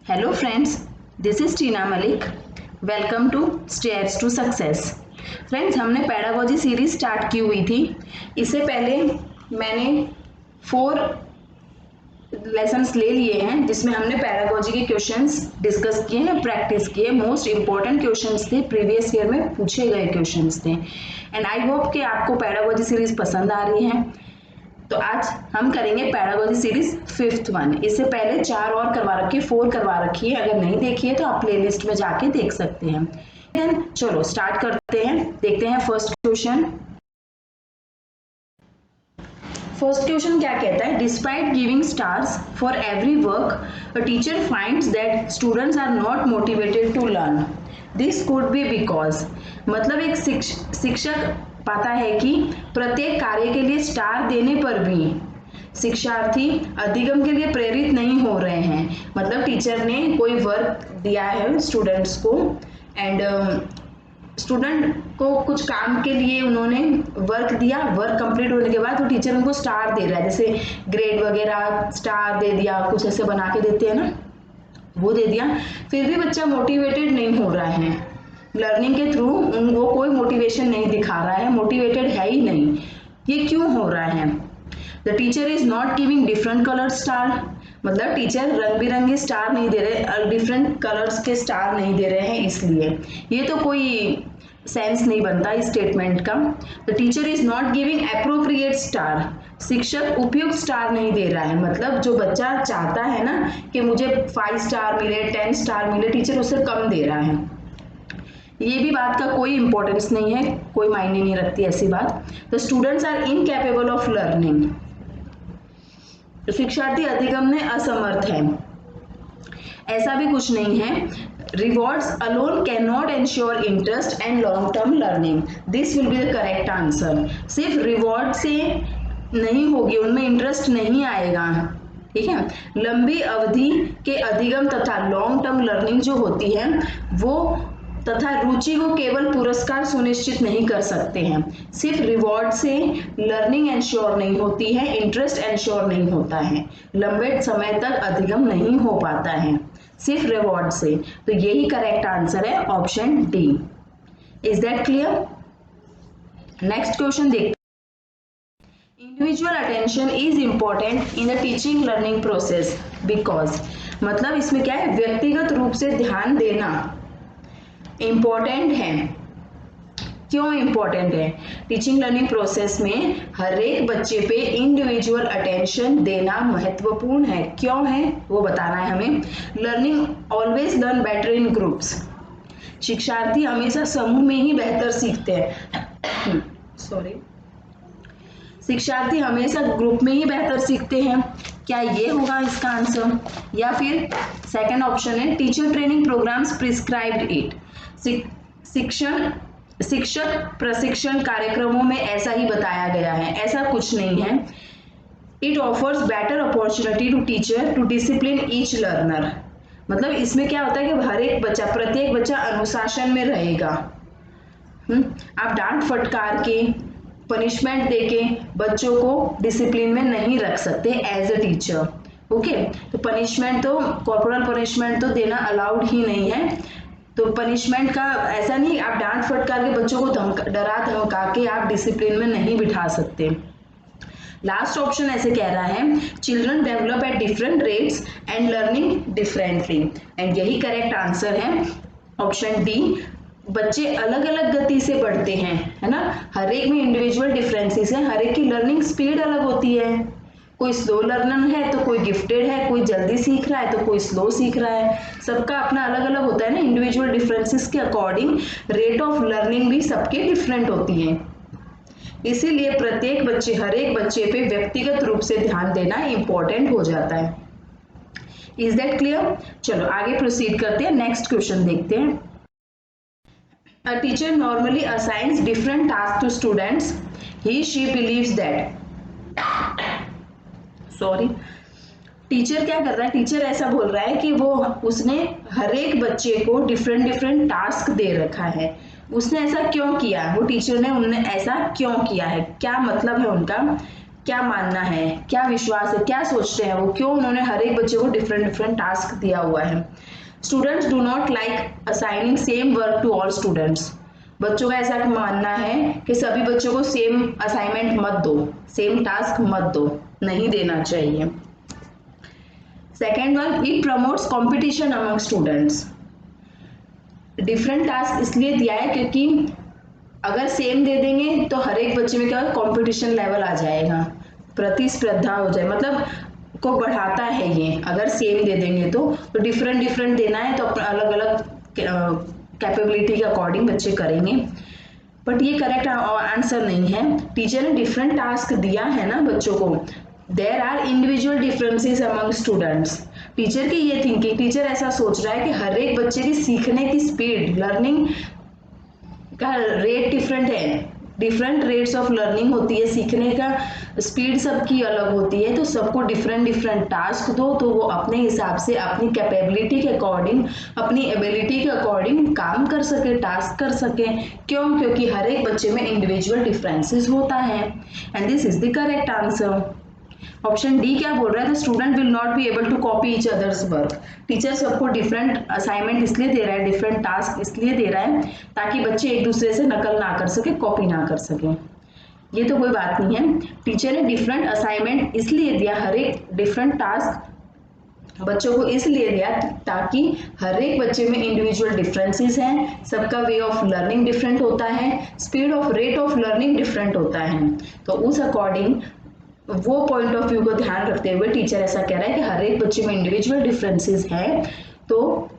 Hello friends, this is Tina Malik. Welcome to stairs to success. Friends, हमने pedagogy series start की हुई थी। इससे पहले मैंने 4 लेसन्स ले लिए हैं जिसमें हमने पेडागोजी के क्वेश्चंस डिस्कस किए हैं, प्रैक्टिस किए। मोस्ट इंपॉर्टेंट क्वेश्चंस थे, प्रीवियस ईयर में पूछे गए क्वेश्चंस थे। एंड आई होप कि आपको पेडागोजी सीरीज पसंद आ रही है। तो आज हम करेंगे पेडागोजी सीरीज 5th वन। इससे पहले 4 और करवा रखी, 4 करवा रखी है। अगर नहीं देखी है तो आप प्लेलिस्ट में जाके देख सकते हैं। चलो स्टार्ट करते हैं, देखते हैं फर्स्ट क्वेश्चन। फर्स्ट क्वेश्चन क्या कहता है? Despite giving stars for every work, a teacher finds that students are not motivated to learn. This could be because, मतलब एक शिक्षक पाता है कि प्रत्येक कार्य के लिए स्टार देने पर भी शिक्षार्थी अधिगम के लिए प्रेरित नहीं हो रहे हैं। मतलब टीचर ने कोई वर्क दिया है स्टूडेंट्स को, एंड स्टूडेंट को कुछ काम के लिए उन्होंने वर्क दिया। वर्क कंप्लीट होने के बाद वो टीचर उनको स्टार दे रहा है, जैसे ग्रेड वगैरह स्टार दे दिया, कुछ ऐसे बना के देते हैं ना, वो दे दिया। फिर भी बच्चा मोटिवेटेड नहीं हो रहा है लर्निंग के थ्रू, उनको कोई मोटिवेशन नहीं दिखा रहा है, मोटिवेटेड है ही नहीं। ये क्यों हो रहा है? The teacher is not giving different colour star, मतलब टीचर रंग बिरंगे स्टार नहीं दे रहे, डिफरेंट कलर्स के स्टार नहीं दे रहे हैं, इसलिए। ये तो कोई सेंस नहीं बनता इस स्टेटमेंट का। The teacher is not giving appropriate star, शिक्षक उपयुक्त स्टार नहीं दे रहा है। मतलब जो बच्चा चाहता है ना कि मुझे 5 स्टार मिले, 10 स्टार मिले, टीचर उसे कम दे रहा है। ये भी बात का कोई इंपॉर्टेंस नहीं है, कोई मायने नहीं रखती ऐसी बात। The students are incapable of learning, शिक्षार्थी अधिगम में असमर्थ है। ऐसा भी कुछ नहीं है। Rewards alone can not ensure interest and long term learning, this will be the correct answer. सिर्फ रिवॉर्ड से नहीं होगी, उनमें इंटरेस्ट नहीं आएगा, ठीक है। लंबी अवधि के अधिगम तथा लॉन्ग टर्म लर्निंग जो होती है वो तथा रुचि को केवल पुरस्कार सुनिश्चित नहीं कर सकते हैं। सिर्फ रिवॉर्ड से लर्निंग एंश्योर नहीं होती है, इंटरेस्ट एंश्योर नहीं होता है, लंबे समय तक अधिगम नहीं हो पाता है सिर्फ रिवॉर्ड से। तो यही करेक्ट आंसर है, option D. Is that clear? Next question देखते हैं। Individual attention is important in the teaching learning process because, मतलब इसमें क्या है? व्यक्तिगत रूप से ध्यान देना इम्पोर्टेंट है। क्यों इम्पोर्टेंट है? टीचिंग लर्निंग प्रोसेस में हर एक बच्चे पे इंडिविजुअल अटेंशन देना महत्वपूर्ण है। क्यों है वो बताना है हमें। Learning always learn better in groups, शिक्षार्थी हमेशा समूह में ही बेहतर सीखते हैं। सॉरी, शिक्षार्थी हमेशा ग्रुप में ही बेहतर सीखते हैं। क्या ये होगा इसका आंसर? या फिर सेकंड ऑप्शन है, teacher training programmes prescribed it, शिक्षक प्रशिक्षण कार्यक्रमों में ऐसा ही बताया गया है। ऐसा कुछ नहीं है। It offers better opportunity to teacher to discipline each learner, मतलब इसमें क्या होता है कि हर एक बच्चा, प्रत्येक बच्चा अनुशासन में रहेगा। आप डांट फटकार के, पनिशमेंट देके बच्चों को डिसिप्लिन में नहीं रख सकते एज अ टीचर। ओके, तो पनिशमेंट तो, कॉर्पोरल पनिशमेंट तो देना अलाउड ही नहीं है। तो पनिशमेंट का ऐसा नहीं, आप डांट फटकार के बच्चों को डरा धमका के आप डिसिप्लिन में नहीं बिठा सकते। लास्ट ऑप्शन ऐसे कह रहा है, children develop at different rates and learning differently, and यही करेक्ट आंसर है, ऑप्शन डी। बच्चे अलग अलग गति से बढ़ते हैं, है ना। हर एक में इंडिविजुअल डिफरेंसेस है, हर एक की लर्निंग स्पीड अलग होती है। कोई स्लो लर्नर है तो कोई गिफ्टेड है, कोई जल्दी सीख रहा है तो कोई स्लो सीख रहा है। सबका अपना अलग अलग होता है ना। इंडिविजुअल डिफरेंसेस के अकॉर्डिंग रेट ऑफ लर्निंग भी सबके डिफरेंट होती है। इसीलिए प्रत्येक बच्चे, हर एक बच्चे पे व्यक्तिगत रूप से ध्यान देना इंपॉर्टेंट हो जाता है। Is that clear? चलो आगे प्रोसीड करते हैं, नेक्स्ट क्वेश्चन देखते हैं। A teacher normally assigns different tasks to students. She believes that. Sorry, teacher क्या कर रहा है? टीचर ऐसा बोल रहा है कि उसने हर एक बच्चे को डिफरेंट टास्क दे रखा है। उसने ऐसा क्यों किया? वो टीचर ने उन्हें ऐसा क्यों किया है? क्या मतलब है उनका? क्या मानना है, क्या विश्वास है, क्या सोचते हैं वो, क्यों उन्होंने हर एक बच्चे को डिफरेंट डिफरेंट टास्क दिया हुआ है। Students do not like assigning same work to all students. बच्चों का ऐसा मानना है कि सभी बच्चों को सेम असाइनमेंट मत दो, सेम टास्क मत दो, नहीं देना चाहिए। Second one, it promotes competition among students. Different task इसलिए दिया है क्योंकि अगर सेम दे देंगे तो हर एक बच्चे में क्या कंपटीशन लेवल आ जाएगा, प्रतिस्पर्धा हो जाए, मतलब को बढ़ाता है ये। अगर सेम दे देंगे तो डिफरेंट डिफरेंट देना है तो अलग अलग कैपेबिलिटी के अकॉर्डिंग बच्चे करेंगे। बट ये करेक्ट आंसर नहीं है। टीचर ने डिफरेंट टास्क दिया है ना बच्चों को, there are individual differences among students. Teacher की ये थिंकिंग, टीचर ऐसा सोच रहा है कि हर एक बच्चे की सीखने की स्पीड, लर्निंग का रेट डिफरेंट है, डिफरेंट रेट्स ऑफ लर्निंग होती है, सीखने का स्पीड सबकी अलग होती है, तो सबको डिफरेंट डिफरेंट टास्क दो तो वो अपने हिसाब से अपनी कैपेबिलिटी के अकॉर्डिंग, अपनी एबिलिटी के अकॉर्डिंग काम कर सके, टास्क कर सके। क्यों? क्योंकि हर एक बच्चे में इंडिविजुअल डिफरेंसेस होता है। And this is the correct answer. Option D क्या बोल रहा है? The student will not be able to copy each others work. Teacher सबको डिफरेंट असाइनमेंट इसलिए दे रहा है, डिफरेंट टास्क इसलिए दे रहा है ताकि बच्चे एक दूसरे से नकल ना कर सके, कॉपी ना कर सके। ये तो कोई बात नहीं है। टीचर ने डिफरेंट असाइनमेंट इसलिए दिया, हर एक डिफरेंट टास्क बच्चों को इसलिए दिया ताकि हर एक बच्चे में इंडिविजुअल डिफरेंसेस हैं, सबका वे ऑफ लर्निंग डिफरेंट होता है, speed of rate of learning different होता है। तो उस अकॉर्डिंग वो पॉइंट ऑफ व्यू को ध्यान रखते हुए टीचर ऐसा कह रहा है कि हर एक बच्चे में इंडिविजुअल डिफरेंसेस है तो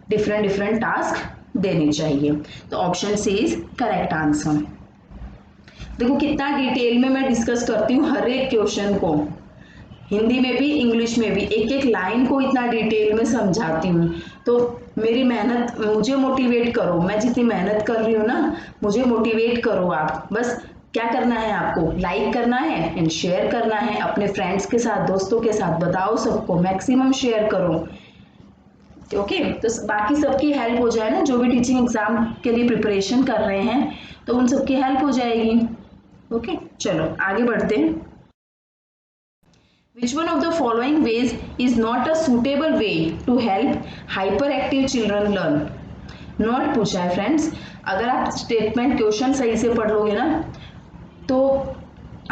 डिफरेंट डिफरेंट टास्क देने चाहिए। तो option C is correct answer. देखो कितना डिटेल में मैं डिस्कस करती हूँ हर एक क्वेश्चन को, हिंदी में भी इंग्लिश में भी, एक एक लाइन को इतना डिटेल में समझाती हूँ। तो मेरी मेहनत, मुझे मोटिवेट करो, मैं जितनी मेहनत कर रही हूँ ना, मुझे मोटिवेट करो आप। बस क्या करना है आपको? लाइक करना है एंड शेयर करना है अपने फ्रेंड्स के साथ, दोस्तों के साथ, बताओ सबको, मैक्सिमम शेयर करो। ओके, तो बाकी सबकी हेल्प हो जाए ना, जो भी टीचिंग एग्जाम के लिए प्रिपरेशन कर रहे हैं तो उन सबकी हेल्प हो जाएगी। ओके, चलो आगे बढ़ते हैं। Which one of the following ways is not a suitable way to help hyperactive children learn? Not पूछा है फ्रेंड्स। अगर आप स्टेटमेंट क्वेश्चन सही से पढ़ लोगे ना तो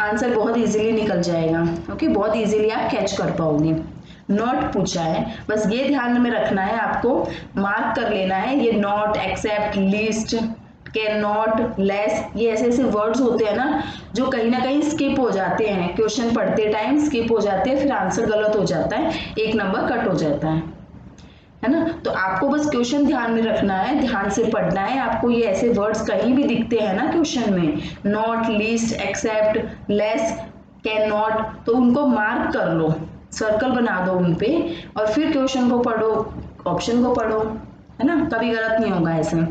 आंसर बहुत इजीली निकल जाएगा। ओके, बहुत इजीली आप कैच कर पाओगे। नॉट पूछा है, बस ये ध्यान में रखना है, आपको मार्क कर लेना है। ये not, except, least, can not, less, ये ऐसे ऐसे वर्ड्स होते हैं ना जो कहीं ना कहीं स्किप हो जाते हैं, क्वेश्चन पढ़ते टाइम स्किप हो जाते हैं, फिर आंसर गलत हो जाता है, एक नंबर कट हो जाता है ना। तो आपको बस क्वेश्चन ध्यान में रखना है, ध्यान से पढ़ना है। आपको ये ऐसे वर्ड्स कहीं भी दिखते हैं ना क्वेश्चन में, not, least, except, less, can not, तो उनको मार्क कर लो, सर्कल बना दो उन पे और फिर क्वेश्चन को पढ़ो, ऑप्शन को पढ़ो, है ना, कभी गलत नहीं होगा ऐसे।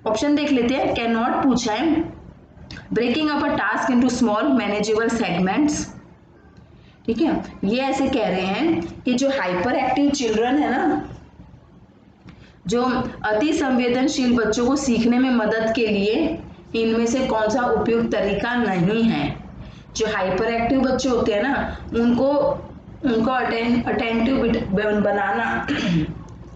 ऑप्शन देख लेते हैं। कैन नॉट पूछा है, breaking up a task into small manageable segments. ठीक है, ये ऐसे कह रहे हैं कि जो हाइपर एक्टिव चिल्ड्रन है ना, जो अति संवेदनशील बच्चों को सीखने में मदद के लिए इनमें से कौन सा उपयुक्त तरीका नहीं है। जो हाइपर एक्टिव बच्चे होते हैं ना उनको अटेंटिव बनाना,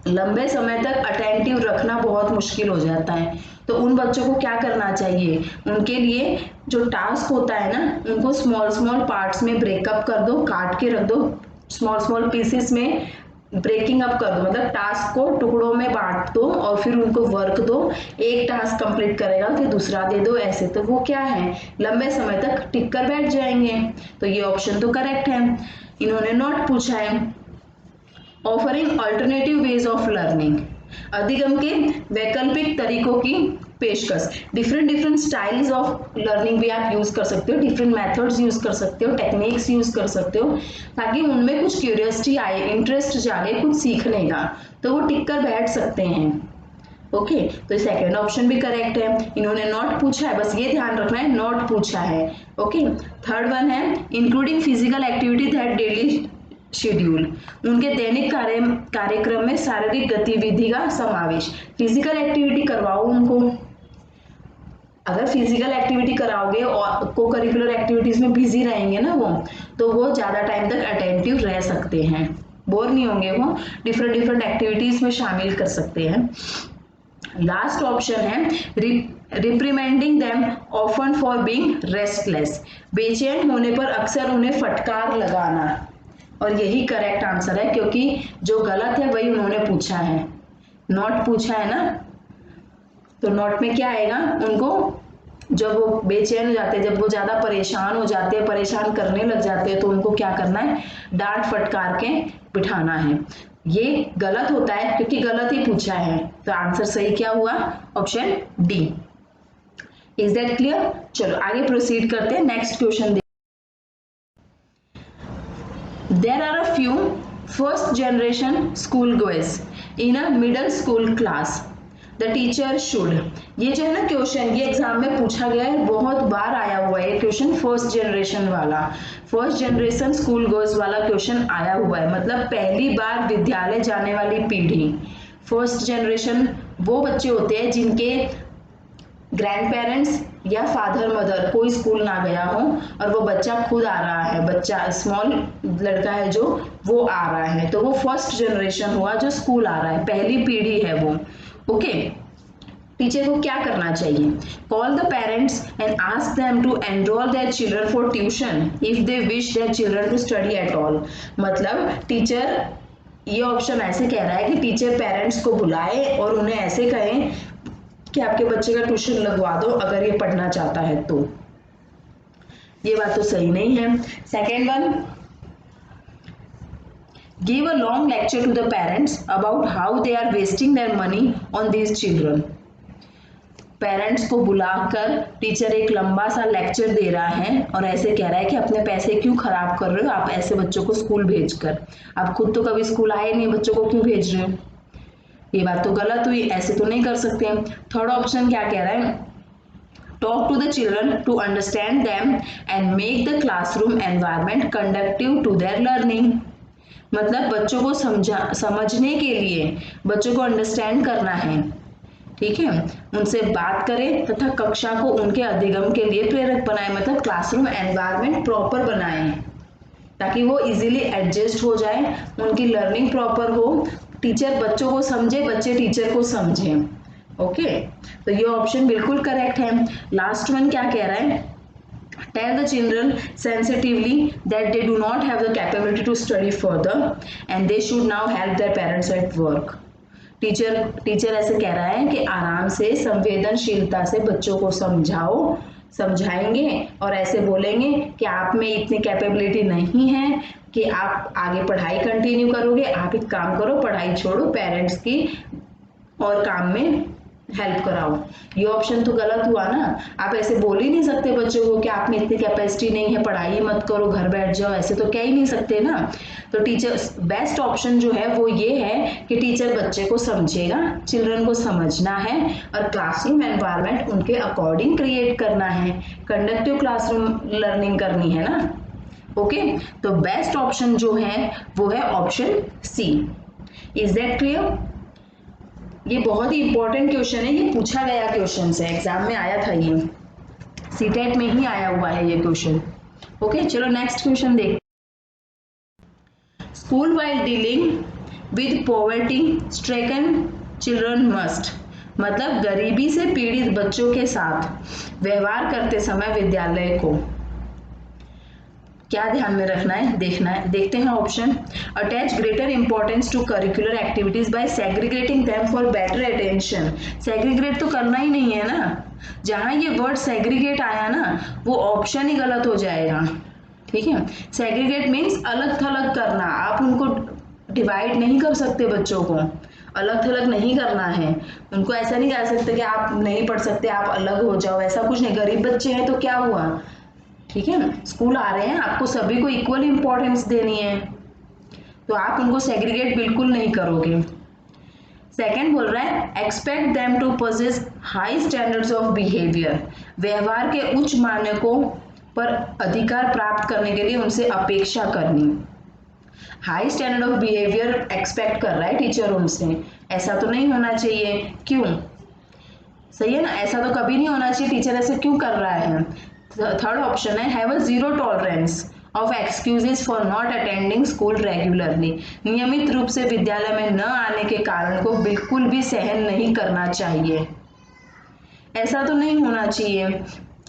लंबे समय तक अटेंटिव रखना बहुत मुश्किल हो जाता है। तो उन बच्चों को क्या करना चाहिए? उनके लिए जो टास्क होता है ना उनको स्मॉल स्मॉल पार्ट्स में ब्रेकअप कर दो, काट के रख दो, स्मॉल स्मॉल पीसेस में ब्रेकिंग अप कर दो, मतलब टास्क को टुकड़ों में बांट दो और फिर उनको वर्क दो। एक टास्क कंप्लीट करेगा फिर दूसरा दे दो, ऐसे तो वो क्या है, लंबे समय तक टिक कर बैठ जाएंगे। तो ये ऑप्शन तो करेक्ट है। इन्होंने नॉट पूछा है। Offering alternative ways of learning, अधिगम के वैकल्पिक तरीकों की पेशकश। Different different styles of learning भी आप यूज कर सकते हो, डिफरेंट मेथड्स यूज कर सकते हो, टेक्निक्स यूज कर सकते हो ताकि उनमें कुछ क्यूरियोसिटी आए, इंटरेस्ट जागे कुछ सीखने का, तो वो टिक कर बैठ सकते हैं। ओके, तो सेकंड ऑप्शन भी करेक्ट है। इन्होंने नॉट पूछा है, बस ये ध्यान रखना है नॉट पूछा है। ओके, थर्ड वन है including physical activity that daily schedule, उनके दैनिक कार्यक्रम में शारीरिक गतिविधि का समावेश। फिजिकल एक्टिविटी करवाओ उनको, अगर फिजिकल एक्टिविटी कराओगे और को करिकुलर एक्टिविटीज में बिजी रहेंगे ना वो, तो वो ज्यादा टाइम तक अटेंटिव रह सकते हैं, बोर नहीं होंगे, वो डिफरेंट डिफरेंट एक्टिविटीज में शामिल कर सकते हैं। लास्ट ऑप्शन है reprimanding them often for being restless, बेचैन होने पर अक्सर उन्हें फटकार लगाना, और यही करेक्ट आंसर है क्योंकि जो गलत है वही उन्होंने पूछा है, नॉट पूछा है ना, तो नॉट में क्या आएगा, उनको जब वो बेचैन हो जाते हैं, जब वो ज्यादा परेशान हो जाते हैं, परेशान करने लग जाते हैं, तो उनको क्या करना है, डांट फटकार के बिठाना है। ये गलत होता है क्योंकि गलत ही पूछा है, तो आंसर सही क्या हुआ, option D. Is that clear? चलो आगे प्रोसीड करते हैं, next question. There are a few first generation school goers in a middle school class. The teacher should, ये जो है ना क्वेश्चन, ये एग्जाम में पूछा गया है, बहुत बार आया हुआ है ये क्वेश्चन, फर्स्ट जनरेशन वाला, फर्स्ट जनरेशन स्कूल गोर्स वाला क्वेश्चन आया हुआ है, मतलब पहली बार विद्यालय जाने वाली पीढ़ी। फर्स्ट जनरेशन वो बच्चे होते हैं जिनके ग्रैंड पेरेंट्स या फादर मदर कोई स्कूल ना गया हो और वो बच्चा खुद आ रहा है, बच्चा स्मॉल लड़का है जो, वो आ रहा है, तो वो फर्स्ट जनरेशन हुआ जो स्कूल आ रहा है, पहली पीढ़ी है वो। ओके, टीचर को क्या करना चाहिए, call the parents and ask them to enrol their children for tuition if they wish their children to study at all. मतलब टीचर, ये ऑप्शन ऐसे कह रहा है कि टीचर पेरेंट्स को बुलाए और उन्हें ऐसे कहें कि आपके बच्चे का ट्यूशन लगवा दो अगर ये पढ़ना चाहता है तो। ये बात तो सही नहीं है। Second one, give a long lecture to the parents about how they are wasting their money on these children. Parents को बुलाकर टीचर एक लंबा सा लेक्चर दे रहा है और ऐसे कह रहा है कि अपने पैसे क्यों खराब कर रहे हो आप ऐसे बच्चों को स्कूल भेजकर, आप खुद तो कभी स्कूल आए नहीं, बच्चों को क्यों भेज रहे हो। ये बात तो गलत हुई, ऐसे तो नहीं कर सकते। थर्ड ऑप्शन क्या कह रहा है, talk to the children to understand them and make the classroom environment conductive to their learning. मतलब बच्चों को समझने के लिए, बच्चों को अंडरस्टैंड करना है, ठीक है, उनसे बात करें तथा कक्षा को उनके अधिगम के लिए प्रेरक बनाए, मतलब क्लासरूम एनवायरनमेंट प्रॉपर बनाएं ताकि वो इजीली एडजस्ट हो जाए, उनकी लर्निंग प्रॉपर हो, टीचर बच्चों को समझे, बच्चे टीचर को समझें। ओके, तो ये ऑप्शन बिल्कुल करेक्ट है। लास्ट वन क्या कह रहा है, tell the children sensitively that they do not have the capability to study further and they should now help their parents at work. Teacher ऐसे कह रहा है कि आराम से, संवेदनशीलता से बच्चों को समझाओ, समझाएंगे और ऐसे बोलेंगे कि आप में इतनी कैपेबिलिटी नहीं है कि आप आगे पढ़ाई कंटिन्यू करोगे, आप एक काम करो, पढ़ाई छोड़ो, पेरेंट्स की और काम में हेल्प कराओ। ये ऑप्शन तो गलत हुआ ना, आप ऐसे बोल ही नहीं सकते बच्चों को कि आप में इतनी कैपेसिटी नहीं है, पढ़ाई मत करो, घर बैठ जाओ, ऐसे तो कह ही नहीं सकते ना। तो टीचर, बेस्ट ऑप्शन जो है वो ये है कि टीचर बच्चे को समझेगा, चिल्ड्रन को समझना है और क्लासरूम एनवायरनमेंट उनके अकॉर्डिंग क्रिएट करना है, कंडक्टिव क्लासरूम लर्निंग करनी है ना। ओके, तो बेस्ट ऑप्शन जो है वो है option C. Is that clear? ये बहुत ही इंपॉर्टेंट क्वेश्चन है, ये पूछा गया क्वेश्चन है, एग्जाम में आया था, ये सीटेट में ही आया हुआ है ये क्वेश्चन। ओके, चलो नेक्स्ट क्वेश्चन देख। School while dealing with poverty stricken children must, मतलब गरीबी से पीड़ित बच्चों के साथ व्यवहार करते समय विद्यालय को क्या ध्यान में रखना है, देखना है। देखते हैं option, attach greater importance to curricular activities by segregating them for better attention. Segregate तो करना ही नहीं है ना, जहां ये वर्ड सेग्रीगेट आया ना वो ऑप्शन ही गलत हो जाएगा, ठीक है। सेग्रीगेट मीन्स अलग थलग करना, आप उनको डिवाइड नहीं कर सकते, बच्चों को अलग थलग नहीं करना है, उनको ऐसा नहीं कह सकते कि आप नहीं पढ़ सकते, आप अलग हो जाओ, ऐसा कुछ नहीं। गरीब बच्चे हैं तो क्या हुआ, ठीक है, स्कूल आ रहे हैं, आपको सभी को इक्वल इंपॉर्टेंस देनी है, तो आप उनको सेग्रीगेट बिल्कुल नहीं करोगे। सेकंड बोल रहा है expect them to possess high standards of behaviour, व्यवहार के उच्च मानकों पर अधिकार प्राप्त करने के लिए उनसे अपेक्षा करनी। High standard of behaviour expect कर रहा है टीचर उनसे, ऐसा तो नहीं होना चाहिए। क्यों? सही है ना, ऐसा तो कभी नहीं होना चाहिए, टीचर ऐसे क्यों कर रहा है। थर्ड ऑप्शन है have a zero tolerance of excuses for not attending school regularly, नियमित रूप से विद्यालय में न आने के कारण को बिल्कुल भी सहन नहीं करना चाहिए, ऐसा तो नहीं होना चाहिए।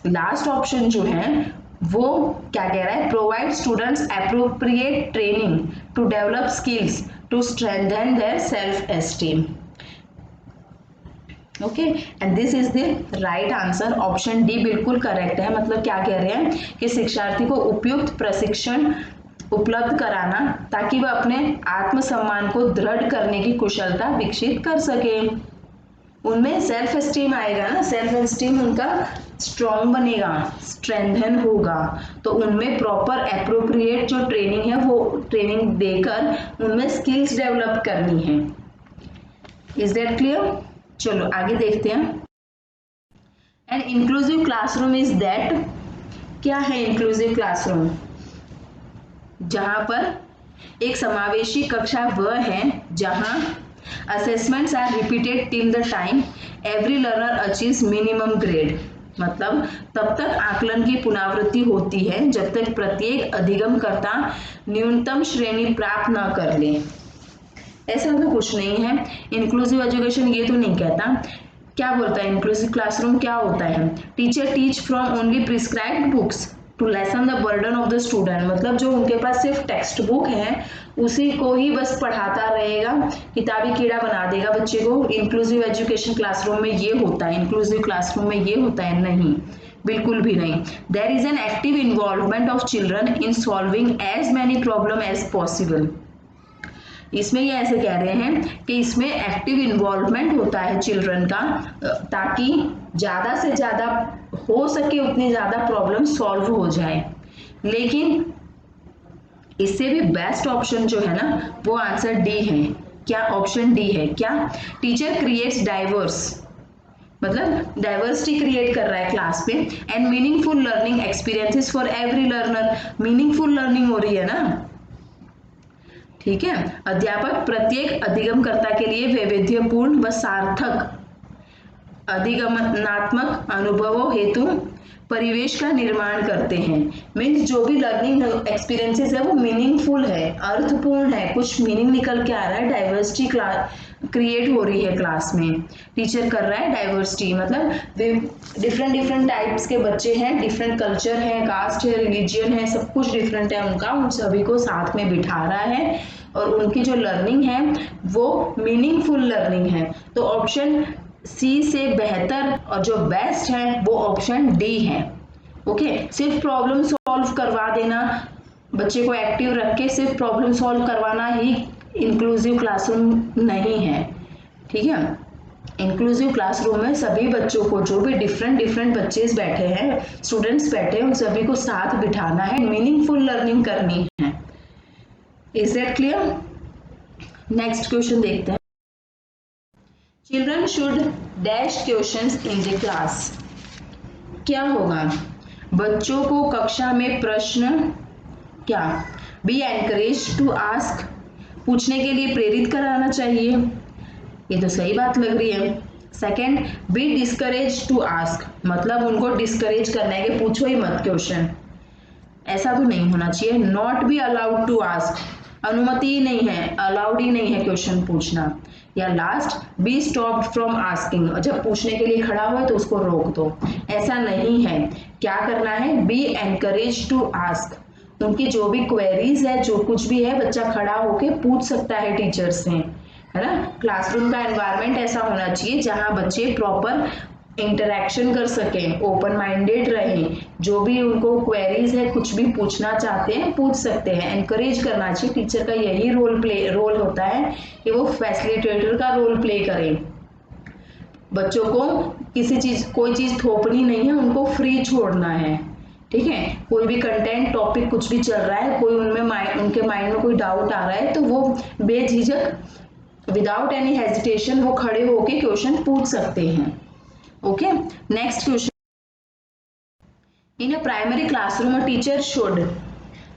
लास्ट ऑप्शन जो है वो क्या कह रहा है, provide students appropriate training to develop skills to strengthen their self esteem. Okay and this is the right answer, option D बिल्कुल करेक्ट है। मतलब क्या कह रहे हैं कि शिक्षार्थी को उपयुक्त प्रशिक्षण उपलब्ध कराना ताकि वह अपने आत्मसम्मान को दृढ़ करने की कुशलता विकसित कर सके, उनमें सेल्फ एस्टीम आएगा ना, सेल्फ एस्टीम उनका स्ट्रॉन्ग बनेगा, स्ट्रेंथन होगा, तो उनमें प्रॉपर एप्रोप्रिएट जो ट्रेनिंग है वो ट्रेनिंग देकर उनमें स्किल्स डेवलप करनी है। Is that clear? चलो आगे देखते हैं। An inclusive classroom is that, क्या है इंक्लूसिव क्लासरूम? जहां पर एक समावेशी कक्षा वह है जहां assessments are repeated till the time every learner achieves minimum grade, मतलब तब तक आकलन की पुनरावृत्ति होती है जब तक प्रत्येक अधिगमकर्ता न्यूनतम श्रेणी प्राप्त न कर ले। ऐसा तो कुछ नहीं है, इंक्लूसिव एजुकेशन ये तो नहीं कहता। क्या बोलता है इंक्लूसिव क्लासरूम क्या होता है, teacher teach from only prescribed books to lessen the burden of the student, मतलब जो उनके पास सिर्फ टेक्स्ट बुक है उसी को ही बस पढ़ाता रहेगा, किताबी कीड़ा बना देगा बच्चे को। इंक्लूसिव एजुकेशन क्लासरूम में ये होता है, इंक्लूसिव क्लासरूम में ये होता है? नहीं, बिल्कुल भी नहीं। There is an active involvement of children in solving as many problem as possible. इसमें ये ऐसे कह रहे हैं कि इसमें एक्टिव इन्वॉल्वमेंट होता है चिल्ड्रन का ताकि ज्यादा से ज्यादा हो सके उतनी ज्यादा प्रॉब्लम सॉल्व हो जाए। लेकिन इससे भी बेस्ट ऑप्शन जो है ना वो आंसर डी है। क्या? ऑप्शन डी है। क्या? टीचर क्रिएट्स डाइवर्स, मतलब डाइवर्सिटी क्रिएट कर रहा है क्लास में, and meaningful learning experiences for every learner. Meaningful learning हो रही है ना, ठीक है। अध्यापक प्रत्येक अधिगमकर्ता के लिए वैविध्यपूर्ण व सार्थक अधिगमनात्मक अनुभवों हेतु परिवेश का निर्माण करते हैं। मीन्स जो भी लर्निंग एक्सपीरियंसेस है वो मीनिंगफुल है, अर्थपूर्ण है, कुछ मीनिंग निकल के आ रहा है, डाइवर्सिटी क्रिएट हो रही है क्लास में। टीचर कर रहा है डाइवर्सिटी, मतलब डिफरेंट डिफरेंट टाइप्स के बच्चे हैं, डिफरेंट कल्चर है, कास्ट है, रिलीजियन है, सब कुछ डिफरेंट है उनका, उन सभी को साथ में बिठा रहा है और उनकी जो लर्निंग है वो मीनिंगफुल लर्निंग है। तो ऑप्शन सी से बेहतर और जो बेस्ट है वो ऑप्शन डी है। ओके, सिर्फ प्रॉब्लम सॉल्व करवा देना, बच्चे को एक्टिव रख के सिर्फ प्रॉब्लम सॉल्व करवाना ही इंक्लूसिव क्लासरूम नहीं है, ठीक है। इंक्लूसिव क्लासरूम में सभी बच्चों को, जो भी डिफरेंट डिफरेंट बच्चे बैठे हैं, स्टूडेंट्स बैठे हैं, उन सभी को साथ बिठाना है, मीनिंगफुल लर्निंग करनी है। Is that clear? Next question देखते हैं। Children should dash questions in the class. क्या होगा? बच्चों को कक्षा में प्रश्न क्या? बी एनकरेज टू आस्क, पूछने के लिए प्रेरित कराना चाहिए, ये तो सही बात लग रही है। Second, be discourage to ask, मतलब उनको डिस्करेज करना है कि पूछो ही मत क्वेश्चन, ऐसा तो नहीं होना चाहिए। Not be allowed to ask, अनुमति ही नहीं है, अलाउड ही नहीं है क्वेश्चन पूछना। या last, be stopped from asking, जब पूछने के लिए खड़ा हुआ तो उसको रोक दो, ऐसा नहीं है। क्या करना है? बी एनकरेज टू आस्क, उनकी जो भी क्वेरीज है, जो कुछ भी है, बच्चा खड़ा होके पूछ सकता है टीचर से, है ना। क्लासरूम का एनवायरनमेंट ऐसा होना चाहिए जहां बच्चे प्रॉपर इंटरेक्शन कर सकें, ओपन माइंडेड रहें, जो भी उनको क्वेरीज है, कुछ भी पूछना चाहते हैं पूछ सकते हैं। एनकरेज करना चाहिए, टीचर का यही रोल होता है कि वो फैसिलिटेटर का रोल प्ले करें। बच्चों को कोई चीज थोपनी नहीं है, उनको फ्री छोड़ना है, ठीक है। कोई भी कंटेंट टॉपिक कुछ भी चल रहा है, कोई उनके माइंड में कोई डाउट आ रहा है तो वो बेझिझक, विदाउट एनी हेजिटेशन वो खड़े होके क्वेश्चन पूछ सकते हैं। Okay, next question. In a primary classroom a teacher should,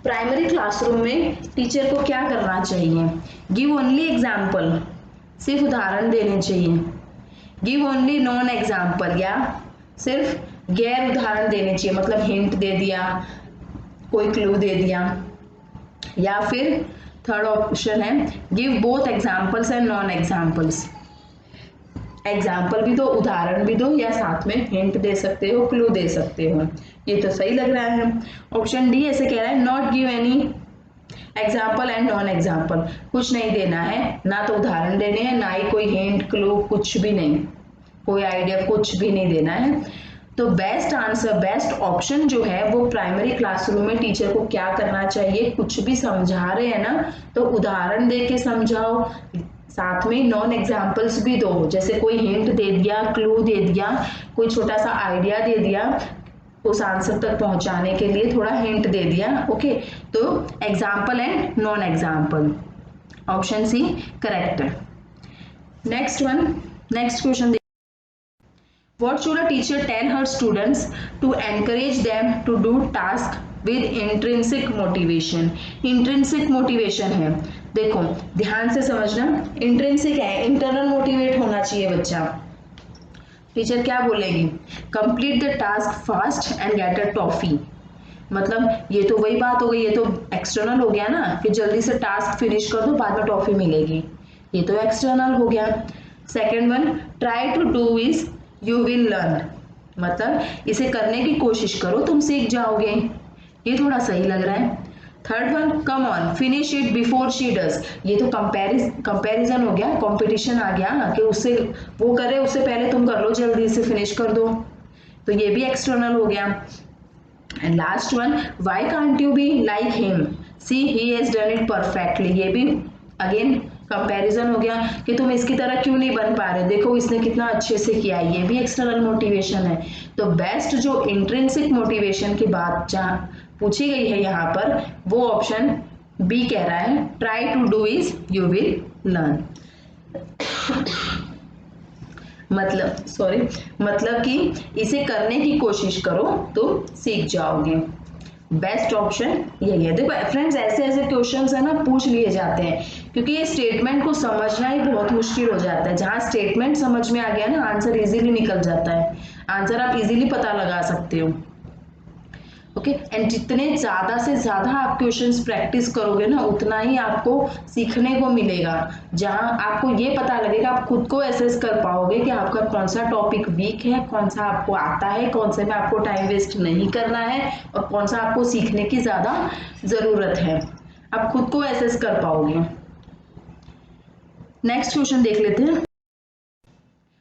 primary classroom में टीचर को क्या करना चाहिए? गिव ओनली एग्जाम्पल, सिर्फ उदाहरण देने चाहिए। गिव ओनली नॉन एग्जाम्पल, या सिर्फ गैर उदाहरण देने चाहिए, मतलब हिंट दे दिया, कोई क्लू दे दिया। या फिर थर्ड ऑप्शन है give both examples and non examples, example भी दो, उदाहरण भी दो, या साथ में हिंट दे सकते हो, क्लू दे सकते हो। ये तो सही लग रहा है। ऑप्शन डी ऐसे कह रहा है not give any example and non example, कुछ नहीं देना है, ना तो उदाहरण देने हैं, ना ही कोई हिंट क्लू, कुछ भी नहीं, कोई आइडिया कुछ भी नहीं देना है। तो बेस्ट आंसर, बेस्ट ऑप्शन जो है वो प्राइमरी क्लासरूम में टीचर को क्या करना चाहिए, कुछ भी समझा रहे हैं ना तो उदाहरण दे के समझाओ, साथ में नॉन एग्जाम्पल्स भी दो, जैसे कोई हिंट दे दिया, क्लू दे दिया, कोई छोटा सा आइडिया दे दिया, उस आंसर तक पहुंचाने के लिए थोड़ा हिंट दे दिया। ओके, तो example and non example, option C correct. Next question, what should a teacher tell her students to encourage them to do task with intrinsic motivation? intrinsic motivation है, देखो ध्यान से समझना, इंट्रिंसिक है, इंटरनल मोटिवेट होना चाहिए बच्चा। टीचर क्या बोलेगी, complete the task fast and get a toffee, मतलब ये तो वही बात हो गई, ये तो एक्सटर्नल हो गया ना कि जल्दी से टास्क फिनिश कर दो बाद में टॉफी मिलेगी, ये तो एक्सटर्नल हो गया। Second one, try to do is you will learn, मतलब इसे करने की कोशिश करो तुम सीख जाओगे, ये थोड़ा सही लग रहा है। Third one, come on finish it before she does, ये तो कंपैरिजन हो गया, कंपटीशन आ गया कि उससे वो करे उससे पहले तुम कर लो, जल्दी से फिनिश कर दो, तो ये भी एक्सटर्नल हो गया। And last one, why can't you be like him, see he has done it perfectly, ये भी अगेन कंपैरिजन हो गया कि तुम इसकी तरह क्यों नहीं बन पा रहे, देखो इसने कितना अच्छे से किया, ये भी एक्सटर्नल मोटिवेशन है। तो बेस्ट जो इंट्रिंसिक मोटिवेशन की बात जहाँ पूछी गई है यहाँ पर, वो ऑप्शन बी कह रहा है, try to do is you will learn, मतलब कि इसे करने की कोशिश करो तो सीख जाओगे। बेस्ट ऑप्शन यही है। देखो फ्रेंड्स, ऐसे ऐसे क्वेश्चंस है ना पूछ लिए जाते हैं, क्योंकि ये स्टेटमेंट को समझना ही बहुत मुश्किल हो जाता है। जहां स्टेटमेंट समझ में आ गया ना, आंसर इजीली निकल जाता है, आंसर आप इजीली पता लगा सकते हो। ओके, एंड जितने ज्यादा से ज्यादा आप क्वेश्चंस प्रैक्टिस करोगे ना, उतना ही आपको सीखने को मिलेगा, जहां आपको ये पता लगेगा, आप खुद को एसेस कर पाओगे कि आपका कौन सा टॉपिक वीक है, कौन सा आपको आता है, कौन से में आपको टाइम वेस्ट नहीं करना है, और कौन सा आपको सीखने की ज्यादा जरूरत है, आप खुद को एसेस कर पाओगे। नेक्स्ट क्वेश्चन देख लेते हैं।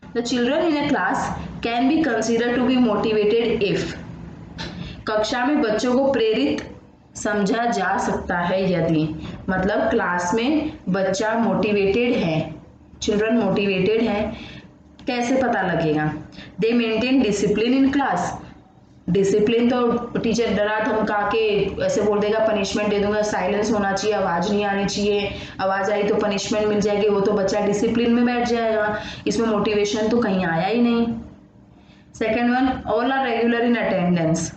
The children in a class can be considered to be motivated if, कक्षा में बच्चों को प्रेरित समझा जा सकता है यदि, मतलब क्लास में बच्चा मोटिवेटेड है, चिल्ड्रन मोटिवेटेड है, कैसे पता लगेगा? दे maintain discipline in class, discipline तो टीचर डरा धमका के ऐसे बोल देगा, पनिशमेंट दे दूंगा, साइलेंस होना चाहिए, आवाज नहीं आनी चाहिए, आवाज आई तो पनिशमेंट मिल जाएगी, वो तो बच्चा डिसिप्लिन में बैठ जाएगा, इसमें मोटिवेशन तो कहीं आया ही नहीं। Second one, all are regular in attendance,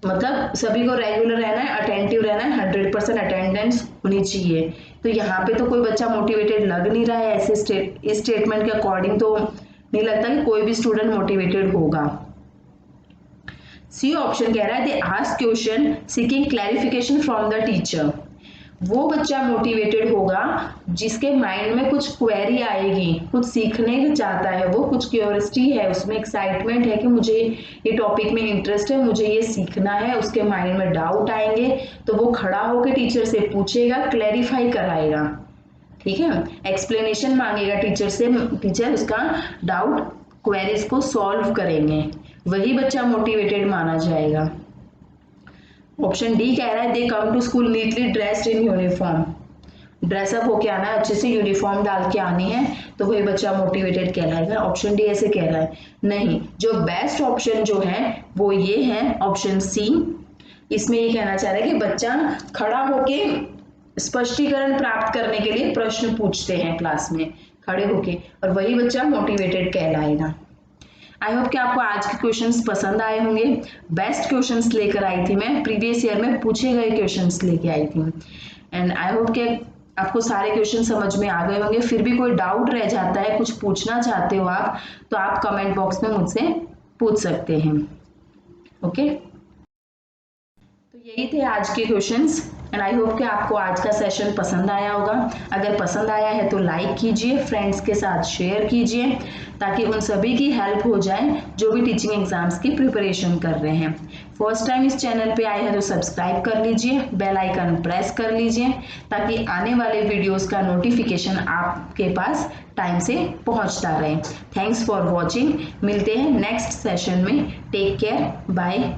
मतलब सभी को रेगुलर रहना है, अटेंटिव रहना है, 100% अटेंडेंस होनी चाहिए। तो यहाँ पे तो कोई बच्चा मोटिवेटेड लग नहीं रहा है, ऐसे इस स्टेटमेंट के अकॉर्डिंग तो नहीं लगता कि कोई भी स्टूडेंट मोटिवेटेड होगा। सी ऑप्शन कह रहा है, they ask question seeking clarification from the teacher, वो बच्चा मोटिवेटेड होगा जिसके माइंड में कुछ क्वेरी आएगी, कुछ सीखने चाहता है, वो कुछ क्यूरियोसिटी है, उसमें एक्साइटमेंट है कि मुझे ये टॉपिक में इंटरेस्ट है, मुझे ये सीखना है, उसके माइंड में डाउट आएंगे तो वो खड़ा होकर टीचर से पूछेगा, क्लैरिफाई कराएगा, ठीक है, एक्सप्लेनेशन मांगेगा टीचर से, टीचर उसका डाउट क्वेरीज को सॉल्व करेंगे, वही बच्चा मोटिवेटेड माना जाएगा। ऑप्शन डी कह रहा है, they come to school neatly dressed in uniform, dress up होके आना है, अच्छे से यूनिफॉर्म डाल के आनी है, तो वही बच्चा मोटिवेटेड कहलाएगा। ऑप्शन डी ऐसे कह रहा है, नहीं, जो बेस्ट ऑप्शन जो है वो ये है ऑप्शन सी, इसमें ये कहना चाह रहा है कि बच्चा खड़ा होके स्पष्टीकरण प्राप्त करने के लिए प्रश्न पूछते हैं क्लास में खड़े होके, और वही बच्चा मोटिवेटेड कहलाएगा। आई होप कि आपको आज के क्वेश्चंस पसंद आए होंगे। बेस्ट क्वेश्चंस लेकर आई थी मैं, प्रीवियस ईयर में पूछे गए क्वेश्चंस लेके आई थी, एंड आई होप कि आपको सारे क्वेश्चन समझ में आ गए होंगे। फिर भी कोई डाउट रह जाता है, कुछ पूछना चाहते हो आप, तो आप कमेंट बॉक्स में मुझसे पूछ सकते हैं। ओके, तो यही थे आज के क्वेश्चंस एंड आई होप कि आपको आज का सेशन पसंद आया होगा। अगर पसंद आया है तो लाइक कीजिए, फ्रेंड्स के साथ शेयर कीजिए, ताकि उन सभी की हेल्प हो जाए जो भी टीचिंग एग्जाम्स की प्रिपरेशन कर रहे हैं। फर्स्ट टाइम इस चैनल पे आए हैं तो सब्सक्राइब कर लीजिए, बेल आइकन प्रेस कर लीजिए, ताकि आने वाले वीडियोस का नोटिफिकेशन आपके पास टाइम से पहुंचता रहे। Thanks for watching. मिलते हैं नेक्स्ट सेशन में। Take care, bye.